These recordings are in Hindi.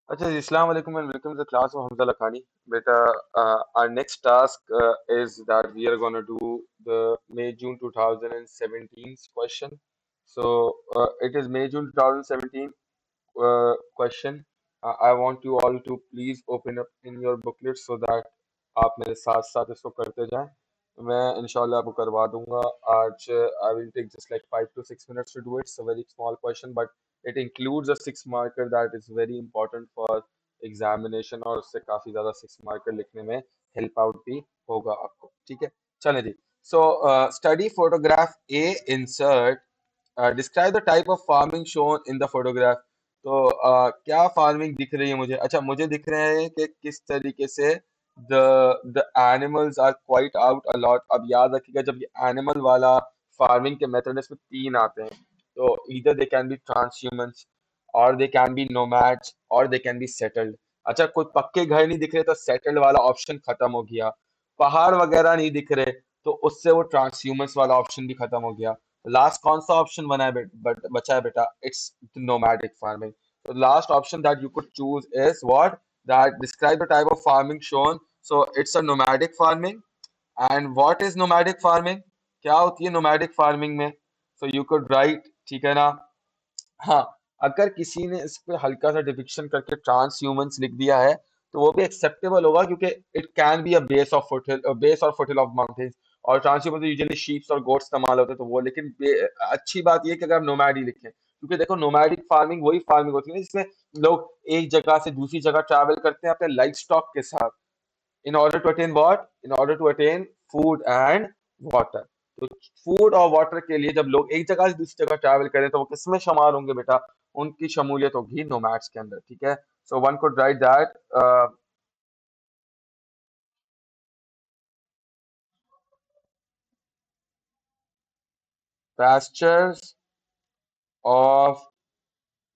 अच्छा जी, अस्सलाम वालेकुम and welcome to the class of Hamza Lakhani. Beta, our next task is that we are going to do the May-June 2017 question. So, it is May-June 2017 question. I want you all to please open up in your booklet so that आप मेरे साथ साथ इसको करते जाएं. मैं इंशाल्लाह आपको करवा दूंगा आज. I will take just like 5 to 6 minutes to do it. It's a very small question, but it includes a six marker that is very important for examination और उससे काफी ज्यादा सिक्स मार्कर लिखने में हेल्प आउट भी होगा आपको. ठीक है, चलें जी. So study photograph a insert. Describe the type of farming shown in the photograph. तो क्या फार्मिंग दिख रही है मुझे? अच्छा, मुझे दिख रहे हैं कि किस तरीके से the the animals are quite out a lot. अब याद रखिएगा, जब ये एनिमल वाला फार्मिंग के मेथड इसमें तीन आते हैं. तो इधर दे कैन बी ट्रांसह्यूमंस, और दे कैन बी नोमैड्स, और दे कैन बी सेटल्ड. अच्छा, कोई पक्के घर नहीं दिख रहे तो सेटल्ड वाला ऑप्शन खत्म हो गया. पहाड़ वगैरह नहीं दिख रहे तो उससे वो ट्रांसह्यूमंस वाला ऑप्शन भी खत्म हो गया. लास्ट कौन सा ऑप्शन बना है बचा है बेटा? It's nomadic farming. तो last option that you could choose is what? That describe the type of farming shown. So it's a nomadic farming. And what is nomadic farming? क्या होती है नोमैडिक फार्मिंग में? सो यू कुड राइट, ठीक है ना. हाँ, अगर किसी ने इस पे हल्का सा डिपिक्शन करके ट्रांस ह्यूमंस लिख दिया है तो वो भी एक्सेप्टेबल होगा, क्योंकि it can be a base of foothill, base और फुटहिल ऑफ माउंटेन्स. और ट्रांस ह्यूमन यूजुअली शीप्स और गोट्स इस्तेमाल होते हैं तो वो, लेकिन अच्छी बात ये है कि अगर आप नोमैड ही लिखें, क्योंकि देखो नोमैडिक फार्मिंग वही फार्मिंग होती है जिसमें लोग एक जगह से दूसरी जगह ट्रैवल करते हैं अपने लाइफ स्टॉक के साथ. in order to attain what? In order to attain food and water. तो फूड और वाटर के लिए जब लोग एक जगह से दूसरी जगह ट्रैवल करें तो वो किसमें शामिल होंगे बेटा? उनकी शमूलियत होगी नोमैड्स के अंदर. ठीक है, so one could write that pastures of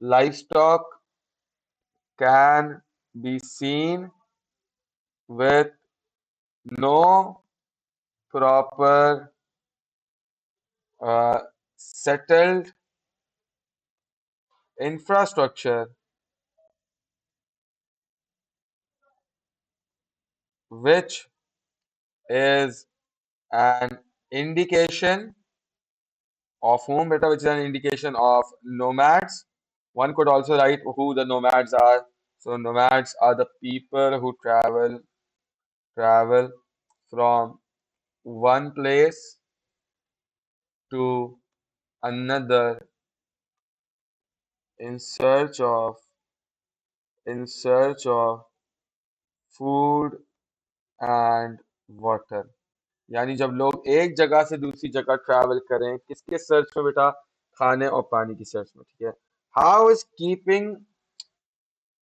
livestock can be seen with no proper settled infrastructure, which is an indication of whom beta, which is an indication of nomads. One could also write who the nomads are. So nomads are the people who travel from one place to another in search of food and water. यानी जब लोग एक जगह से दूसरी जगह ट्रैवल करें, किसके सर्च में बेटा? खाने और पानी की सर्च में. ठीक है. How is keeping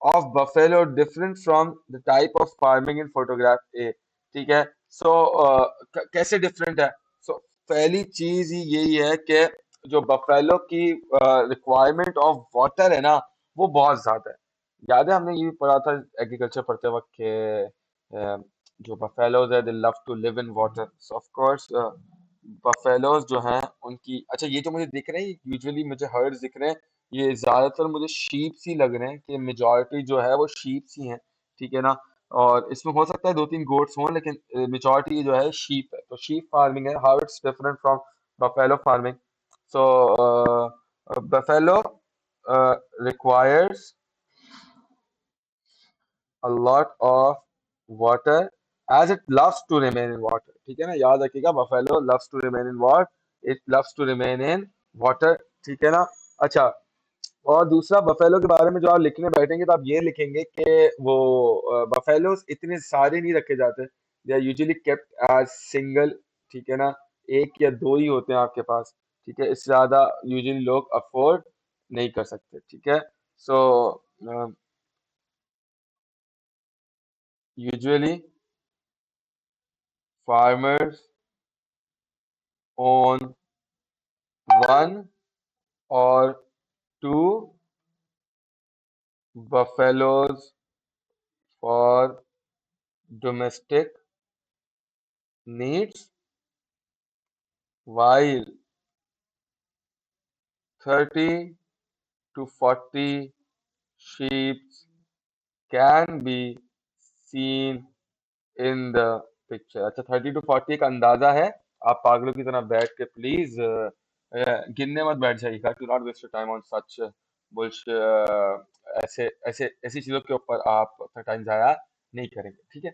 of buffalo different from the type of farming in photograph A. ठीक है. सो कैसे डिफरेंट है? सो पहली चीज ही यही है कि जो बफेलो की रिक्वायरमेंट ऑफ वाटर है ना, वो बहुत ज्यादा है. याद है हमने ये भी पढ़ा था एग्रीकल्चर पढ़ते वक्त के जो बफेलोज है they love to live in water. So of course buffaloes जो हैं उनकी, अच्छा ये जो मुझे दिख रहे हैं यूजुअली मुझे हर्ड्स दिख रहे हैं, ये ज्यादातर मुझे शीप्स ही लग रहे हैं कि मेजोरिटी जो है वो शीप्स ही हैं. ठीक है ना. और इसमें हो सकता है दो तीन गोट्स हों, लेकिन मेजोरिटी जो है शीप है. तो शीप फार्मिंग है. How it's different from buffalo farming? So buffalo requires a lot of water as it loves to remain in water. ठीक है ना, याद रखिएगा. buffalo loves to remain in what? It loves to remain in water. ठीक है ना. अच्छा, और दूसरा बफेलो के बारे में जो आप लिखने बैठेंगे तो आप ये लिखेंगे कि वो बफेलोज इतने सारे नहीं रखे जाते. They are usually kept as single. ठीक है ना. एक या दो ही होते हैं आपके पास. ठीक है, इससे ज्यादा यूजुअली लोग अफोर्ड नहीं कर सकते. ठीक है. So usually farmers own one or two buffaloes for domestic needs, while 30 to 40 sheep can be seen in the picture. अच्छा, 30 to 40 का अंदाजा है। आप पागलों की तरह बैठ के प्लीज गिनने मत बैठ जाइएगा। To not waste time on such bullshit, ऐसे ऐसे ऐसी चीजों के ऊपर आप अपना टाइम जाया नहीं करेंगे, ठीक है।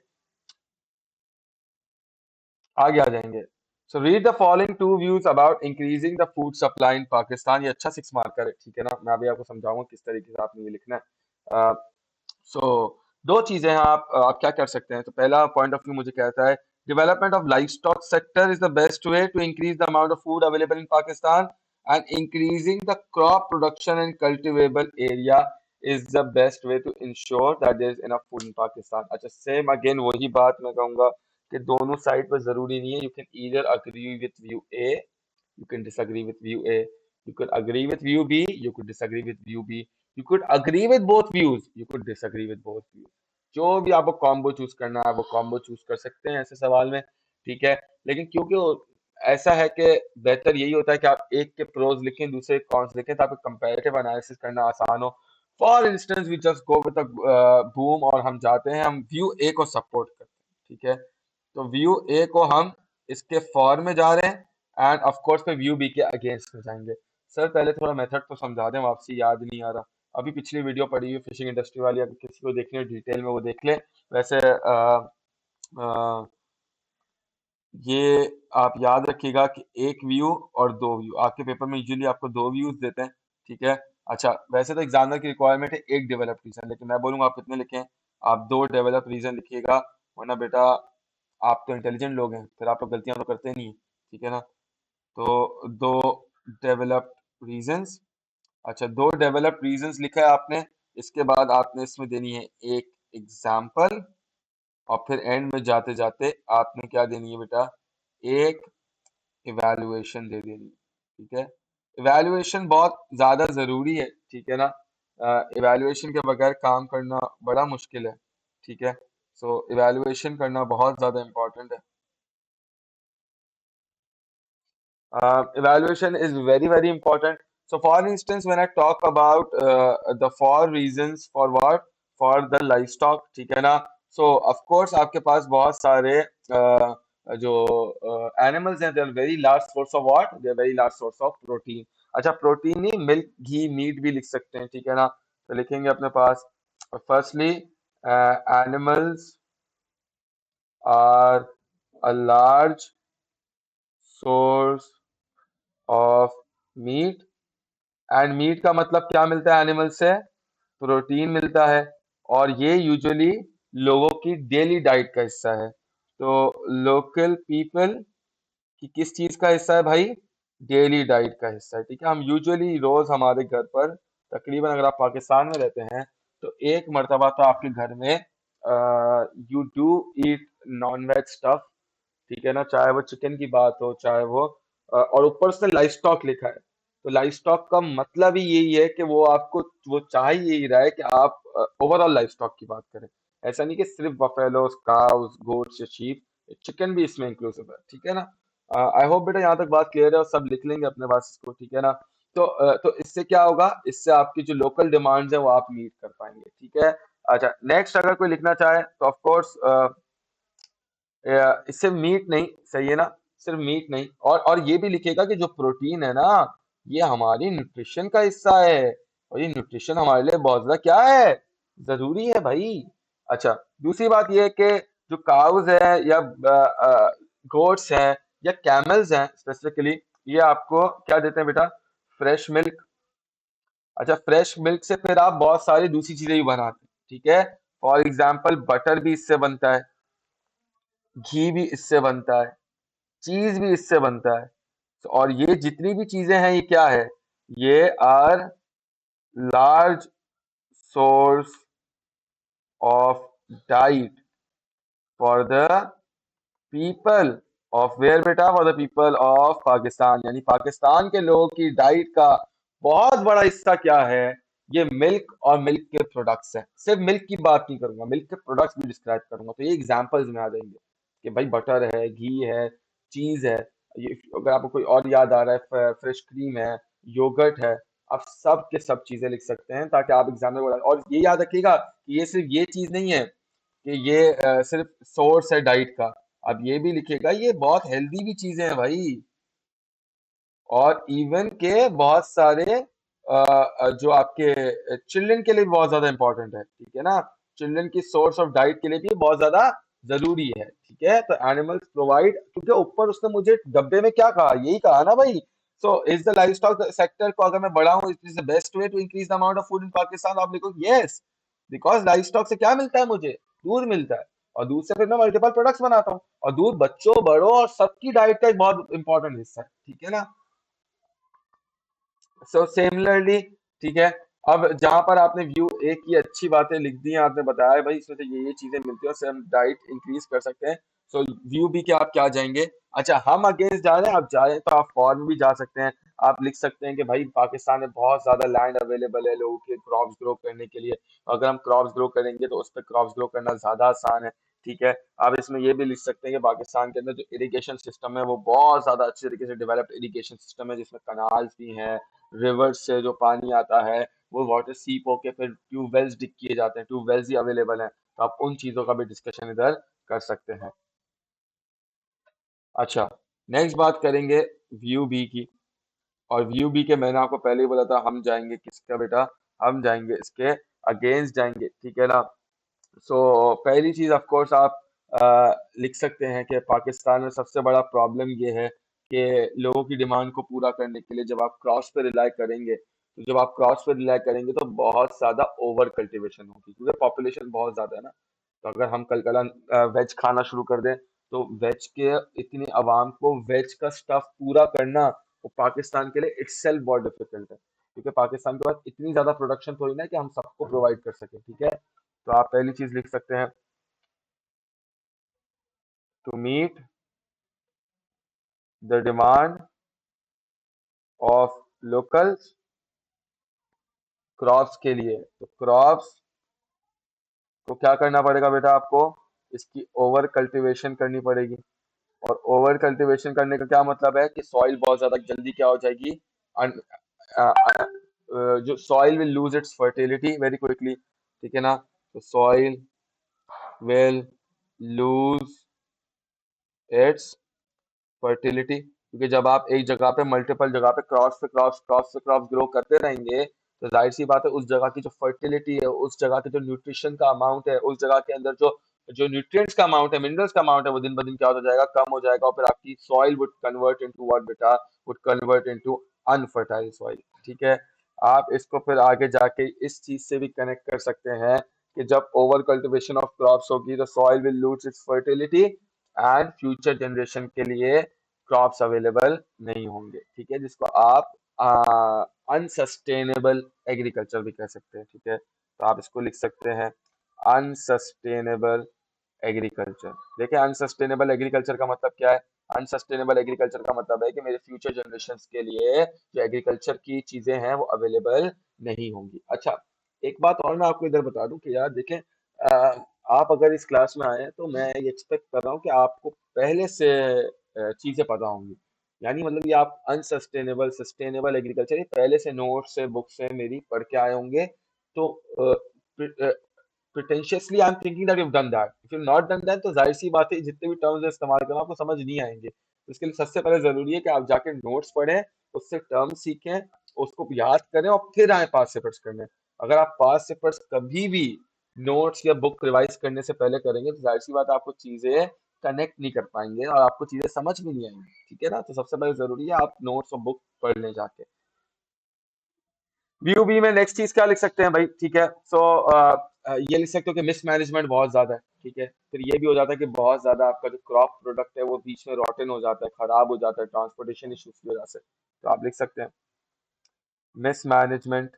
आगे आ जाएंगे। So read the following to views about increasing the food supply in Pakistan. ये अच्छा 6 मार्कर है, ठीक है ना। मैं अभी आपको समझाऊंगा किस तरीके से आपने ये लिखना है। सो दो चीजें हैं, आप क्या कर सकते हैं। तो पहला पॉइंट ऑफ व्यू मुझे कहता है development of life stock sector is the best way to increase the amount of food available in Pakistan and increasing the crop production and cultivable area is the best way to ensure that there is enough food in Pakistan. अच्छा, सेम अगेन वही बात मैं कहूंगा कि दोनों साइड पर जरूरी नहीं है। You can either agree with Vue A, you can disagree with view A. You could agree with view B. You could disagree with view B. You could agree with both views. You could disagree with both views. जो भी आपको कॉम्बो चूज करना है वो कॉम्बो चूज कर सकते हैं ऐसे सवाल में, ठीक है। लेकिन क्योंकि ऐसा है कि बेहतर यही होता है कि आप एक के प्रोज लिखें दूसरे के कॉन्स लिखें ताकि कंपैरेटिव एनालिसिस करना आसान हो। For instance we just go with boom और हम जाते हैं, हम व्यू ए को सपोर्ट करते हैं, ठीक है। तो व्यू ए को हम इसके फॉर में जा रहे हैं एंड ऑफ कोर्स पे व्यू बी के अगेंस्ट में जाएंगे। सर पहले थोड़ा मेथड तो समझा दें, वापसी याद नहीं आ रहा। अभी पिछली वीडियो पड़ी हुई फिशिंग इंडस्ट्री वाली, अगर किसी को देखनी हो डिटेल में वो देख ले। वैसे आ, ये आप याद रखिएगा कि एक व्यू और दो व्यू, आपके पेपर में यूजुअली आपको दो व्यूज देते हैं, ठीक है। अच्छा, वैसे तो एग्जामिनर की रिक्वायरमेंट है एक डेवलप रीजन, लेकिन मैं बोलूंगा आप कितने लिखें, आप दो डेवलप रीजन लिखिएगा। वरना बेटा आप तो इंटेलिजेंट लोग हैं, फिर आप लोग गलतियां तो करते नहीं, ठीक है ना। तो दो डेवलप्ड रीजंस। अच्छा, दो डेवलप्ड रीजंस लिखा है आपने। इसके बाद आपने इसमें देनी है एक एग्जाम्पल और फिर एंड में जाते जाते आपने क्या देनी है बेटा, एक इवैल्यूएशन दे देनी है, ठीक है। इवैल्यूएशन बहुत ज्यादा जरूरी है, ठीक है ना। इवैल्यूएशन के बगैर काम करना बड़ा मुश्किल है, ठीक है। सो इवैल्यूएशन करना बहुत ज्यादा इंपॉर्टेंट है। Evaluation is very very important. So for instance when I talk about the four reasons for what, for the livestock, ठीक है ना। So of course आपके पास बहुत सारे जो animals हैं, they are very large source of what, they are very large source of protein। अच्छा, प्रोटीन नहीं, मिल्क घी मीट भी लिख सकते हैं, ठीक है ना। तो लिखेंगे अपने पास firstly animals are a large source of meat। And meat का मतलब क्या मिलता है एनिमल से, प्रोटीन मिलता है। और ये यूजुअली लोगों की डेली डाइट का हिस्सा है। तो लोकल पीपल की किस चीज का हिस्सा है भाई, डेली डाइट का हिस्सा है, ठीक है। हम यूजुअली रोज हमारे घर पर तकरीबन, अगर आप पाकिस्तान में रहते हैं तो एक मर्तबा तो आपके घर में you do eat non veg stuff, ठीक है ना। चाहे वो चिकन की बात हो, चाहे वो और ऊपर उसने लाइफ स्टॉक लिखा है। तो लाइफ स्टॉक का मतलब ही यही है कि वो आपको, वो चाह ही यही रहा है कि आप ओवरऑल लाइफ स्टॉक की बात करें। ऐसा नहीं कि सिर्फ बफेलोस काउस गोट्स या शीप, चिकन भी इसमें इंक्लूसिव है, ठीक है ना। आई होप बेटा यहाँ तक बात क्लियर है और सब लिख लेंगे अपने पास इसको, ठीक है ना। तो इससे क्या होगा, इससे आपकी जो लोकल डिमांड्स है वो आप मीट कर पाएंगे, ठीक है। अच्छा, नेक्स्ट अगर कोई लिखना चाहे तो ऑफ कोर्स इससे मीट नहीं, सही है ना। सिर्फ मीट नहीं, और ये भी लिखेगा कि जो प्रोटीन है ना, ये हमारी न्यूट्रिशन का हिस्सा है और ये न्यूट्रिशन हमारे लिए बहुत ज्यादा क्या है, जरूरी है भाई। अच्छा, दूसरी बात ये है कि जो काउज है या गोट्स हैं या कैमल्स हैं स्पेसिफिकली, ये आपको क्या देते हैं बेटा, फ्रेश मिल्क। अच्छा, फ्रेश मिल्क से फिर आप बहुत सारी दूसरी चीजें भी बनाते हैं, ठीक है। फॉर एग्जाम्पल बटर भी इससे बनता है, घी भी इससे बनता है, चीज भी इससे बनता है। और ये जितनी भी चीजें हैं ये क्या है, ये are large source of diet for the people of where बेटा, for the people of Pakistan. यानी पाकिस्तान के लोगों की डाइट का बहुत बड़ा हिस्सा क्या है, ये मिल्क और मिल्क के प्रोडक्ट्स हैं। सिर्फ मिल्क की बात नहीं करूंगा, मिल्क के प्रोडक्ट्स भी डिस्क्राइब करूंगा। तो ये एग्जांपल्स में आ जाएंगे कि भाई बटर है, घी है, चीज है। ये अगर आपको कोई और याद आ रहा है, फ्रेश क्रीम है, योगर्ट है, आप सब के सब चीजें लिख सकते हैं ताकि आप एग्जाम में और ये याद रखिएगा कि ये सिर्फ ये चीज नहीं है कि ये सिर्फ सोर्स है डाइट का। आप ये भी लिखिएगा ये बहुत हेल्दी भी चीजें हैं भाई। और इवन के बहुत सारे जो आपके चिल्ड्रन के लिए भी बहुत ज्यादा इंपॉर्टेंट है, ठीक है ना। चिल्ड्रन की सोर्स ऑफ डाइट के लिए भी बहुत ज्यादा जरूरी है, ठीक है। तो एनिमल्स प्रोवाइड, क्योंकि ऊपर उसने मुझे डब्बे में क्या कहा, यही कहा ना भाई। So is the life stock sector को अगर मैं बढ़ाऊं, it is the best way to increase the amount of food in Pakistan, आप लिखो यस, बिकॉज लाइफ स्टॉक से क्या मिलता है मुझे, दूध मिलता है। और दूध से फिर मैं मल्टीपल प्रोडक्ट्स बनाता हूँ, और दूध बच्चों बड़ों और सबकी डाइट का एक बहुत इंपॉर्टेंट हिस्सा है, ठीक है ना। सो सिमिलरली, ठीक है। अब जहां पर आपने व्यू ए की अच्छी बातें लिख दी हैं, आपने बताया भाई इसमें से ये चीजें मिलती हैं, उससे हम डाइट इंक्रीज कर सकते हैं। सो व्यू बी के आप क्या जाएंगे, अच्छा हम अगेंस्ट जा रहे हैं, आप जा रहे हैं तो आप फॉर में भी जा सकते हैं। आप लिख सकते हैं कि भाई पाकिस्तान में बहुत ज्यादा लैंड अवेलेबल है लोगों के क्रॉप्स ग्रो करने के लिए। अगर हम क्रॉप्स ग्रो करेंगे तो उस पर क्रॉप्स ग्रो करना ज्यादा आसान है, ठीक है। आप इसमें ये भी लिख सकते हैं कि पाकिस्तान के अंदर जो इरिगेशन सिस्टम है वो बहुत ज्यादा अच्छे तरीके से डेवलप्ड इरिगेशन सिस्टम है, जिसमें कनाल्स भी हैं, रिवर्स से जो पानी आता है वो वाटर सीप होके फिर ट्यूबवेल्स डिग किए जाते हैं, ट्यूबवेल्स ही अवेलेबल हैं, तो आप उन चीजों का भी डिस्कशन इधर कर सकते हैं। अच्छा, नेक्स्ट बात करेंगे व्यू बी की। और व्यू बी के मैंने आपको पहले ही बोला था, हम जाएंगे किसका बेटा, हम जाएंगे इसके अगेंस्ट जाएंगे, ठीक है ना। सो पहली चीज ऑफ कोर्स आप लिख सकते हैं कि पाकिस्तान में सबसे बड़ा प्रॉब्लम ये है कि लोगों की डिमांड को पूरा करने के लिए जब आप क्रॉस पे रिलाई करेंगे, तो जब आप क्रॉस पे रिलाई करेंगे तो बहुत ज्यादा ओवर कल्टीवेशन होगी, क्योंकि पॉपुलेशन बहुत ज्यादा है ना। तो अगर हम कल कल वेज खाना शुरू कर दें, तो वेज के इतनी आवाम को वेज का स्टफ पूरा करना वो पाकिस्तान के लिए इटसेल्फ बहुत डिफिकल्ट है, क्योंकि पाकिस्तान के पास इतनी ज्यादा प्रोडक्शन थोड़ी ना है कि हम सबको प्रोवाइड कर सके, ठीक है। तो आप पहली चीज लिख सकते हैं, to meet the demand of local crops के लिए, तो क्रॉप्स को क्या करना पड़ेगा बेटा आपको, इसकी ओवर कल्टीवेशन करनी पड़ेगी। और ओवर कल्टीवेशन करने का क्या मतलब है कि सॉइल बहुत ज्यादा जल्दी क्या हो जाएगी, अन- अ, अ, जो soil will lose its fertility very quickly, ठीक है ना। तो soil will lose its fertility, क्योंकि जब आप एक जगह पे मल्टीपल जगह पे क्रॉस पे क्रॉस ग्रो करते रहेंगे, तो जाहिर सी बात है उस जगह की जो फर्टिलिटी है, उस जगह के जो न्यूट्रिशन का अमाउंट है, उस जगह के अंदर जो जो न्यूट्रिएंट्स का अमाउंट है, मिनरल्स का अमाउंट है, वो दिन ब दिन क्या होता जाएगा, कम हो जाएगा। और फिर आपकी soil would convert into what बेटा, would convert into unfertile soil, ठीक है। आप इसको फिर आगे जाके इस चीज से भी कनेक्ट कर सकते हैं कि जब ओवर कल्टिवेशन ऑफ क्रॉप्स होगी तो soil will lose its fertility and future generation के लिए क्रॉप्स अवेलेबल नहीं होंगे, ठीक है। जिसको आप अनसस्टेनेबल एग्रीकल्चर भी कह सकते हैं, ठीक है। तो आप इसको लिख सकते हैं अनसस्टेनेबल एग्रीकल्चर। देखिए अनसस्टेनेबल एग्रीकल्चर का मतलब क्या है, अनसस्टेनेबल एग्रीकल्चर का मतलब है कि मेरे फ्यूचर जनरेशंस के लिए जो एग्रीकल्चर की चीजें हैं वो अवेलेबल नहीं होंगी। अच्छा, एक बात और मैं आपको इधर बता दूं कि यार देखें, आप अगर इस क्लास में आए हैं तो मैं ये एक्सपेक्ट कर रहा हूँ कि आपको पहले से चीजें पता होंगी। यानी मतलब ये आप अनसस्टेनेबल सस्टेनेबल एग्रीकल्चर ये पहले से नोट से बुक से मेरी पढ़ के आए होंगे। तो pretentiously I am thinking that you done that, if you not done that तो जाहिर सी बात है जितने भी टर्म्स इस्तेमाल करो आपको समझ नहीं आएंगे। तो इसके लिए सबसे पहले जरूरी है कि आप जाके नोट्स पढ़ें, उससे टर्म्स सीखें, उसको याद करें और फिर आए पास पेपर्स करने। अगर आप पास पेपर्स कभी भी नोट्स या बुक रिवाइज करने से पहले करेंगे तो जाहिर सी बात है आपको चीजें कनेक्ट नहीं कर पाएंगे और आपको चीजें समझ भी नहीं आएंगी, ठीक है ना। तो सबसे पहले जरूरी है आप नोट्स और बुक पढ़ लें जाके। व्यू बी में नेक्स्ट चीज क्या लिख सकते हैं भाई, ठीक है। सो ये लिख सकते हो कि मिसमैनेजमेंट बहुत ज्यादा है, ठीक है। फिर ये भी हो जाता है कि बहुत ज्यादा आपका जो क्रॉप प्रोडक्ट है वो बीच में रॉटन हो जाता है, खराब हो जाता है ट्रांसपोर्टेशन इश्यूज की वजह से। तो आप लिख सकते हैं mismanagement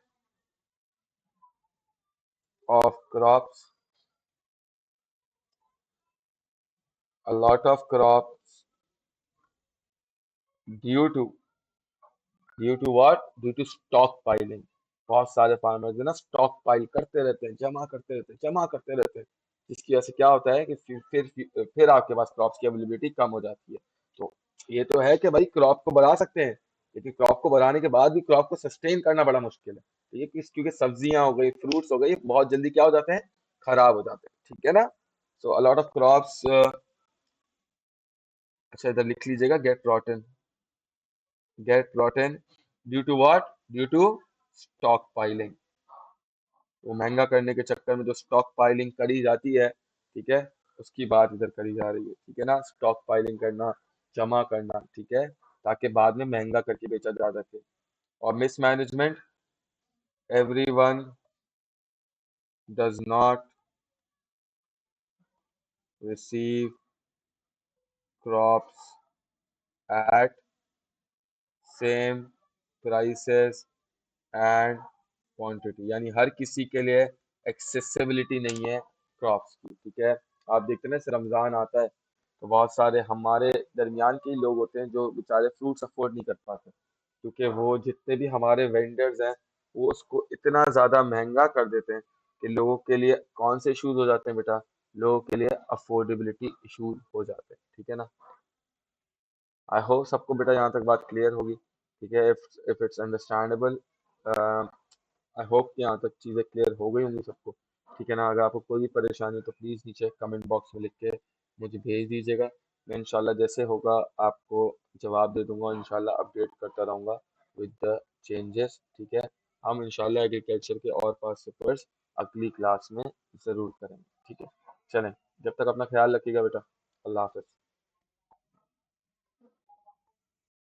of crops, a lot of crops due to due to what, due to stockpiling. बहुत सारे फार्मर्स है ना स्टॉक पाइल करते रहते हैं, जमा करते रहते हैं, जमा करते रहते हैं, जिसकी वजह से क्या होता है कि फिर आपके पास क्रॉप्स की अवेलेबिलिटी कम हो जाती है। तो ये तो है कि भाई क्रॉप को बढ़ा सकते हैं, लेकिन क्रॉप को बढ़ाने के बाद भी क्रॉप को सस्टेन करना बड़ा मुश्किल है। तो ये क्योंकि सब्जियां हो गई, फ्रूट्स हो गई, बहुत जल्दी क्या हो जाते हैं, खराब हो जाते हैं, ठीक है ना। So a lot of crops, अच्छा इधर लिख लीजिएगा, get rotten due to what, due to stockpiling. वो महंगा करने के चक्कर में जो स्टॉक पाइलिंग करी जाती है, ठीक है, उसकी बात इधर करी जा रही है, ठीक है ना। स्टॉक पाइलिंग करना, जमा करना, ठीक है, ताकि बाद में महंगा करके बेचा जा सके। और mismanagement, everyone does not receive crops at same prices and quantity, यानी हर किसी के लिए एक्सेसिबिलिटी नहीं है क्रॉप्स की, ठीक है। आप देखते हैं ना, जैसे रमजान आता है तो बहुत सारे हमारे दरमियान के ही लोग होते हैं जो बेचारे फ्रूट्स अफोर्ड नहीं कर पाते, क्योंकि वो जितने भी हमारे वेंडर्स हैं वो उसको इतना ज़्यादा महंगा कर देते हैं कि लोगों के लिए कौन से इश्यूज हो जाते हैं बेटा, लोगों के लिए अफोर्डेबिलिटी इश्यूज हो जाते हैं, ठीक है ना। आई होप सबको बेटा यहाँ तक बात क्लियर होगी, ठीक है। If it's understandable, I hope कि यहाँ तक चीज़ें क्लियर हो गई होंगी सबको, ठीक है ना। अगर आपको कोई भी परेशानी हो तो प्लीज़ नीचे कमेंट बॉक्स में लिख के मुझे भेज दीजिएगा। मैं इंशाल्लाह जैसे होगा आपको जवाब दे दूंगा, इंशाल्लाह अपडेट करता रहूँगा विद द चेंजेस, ठीक है। हम इंशाल्लाह एग्रीकल्चर के और पास पेपर्स अगली क्लास में ज़रूर करेंगे, ठीक है। चलें, जब तक अपना ख्याल रखिएगा बेटा। अल्लाह हाफ़िज़।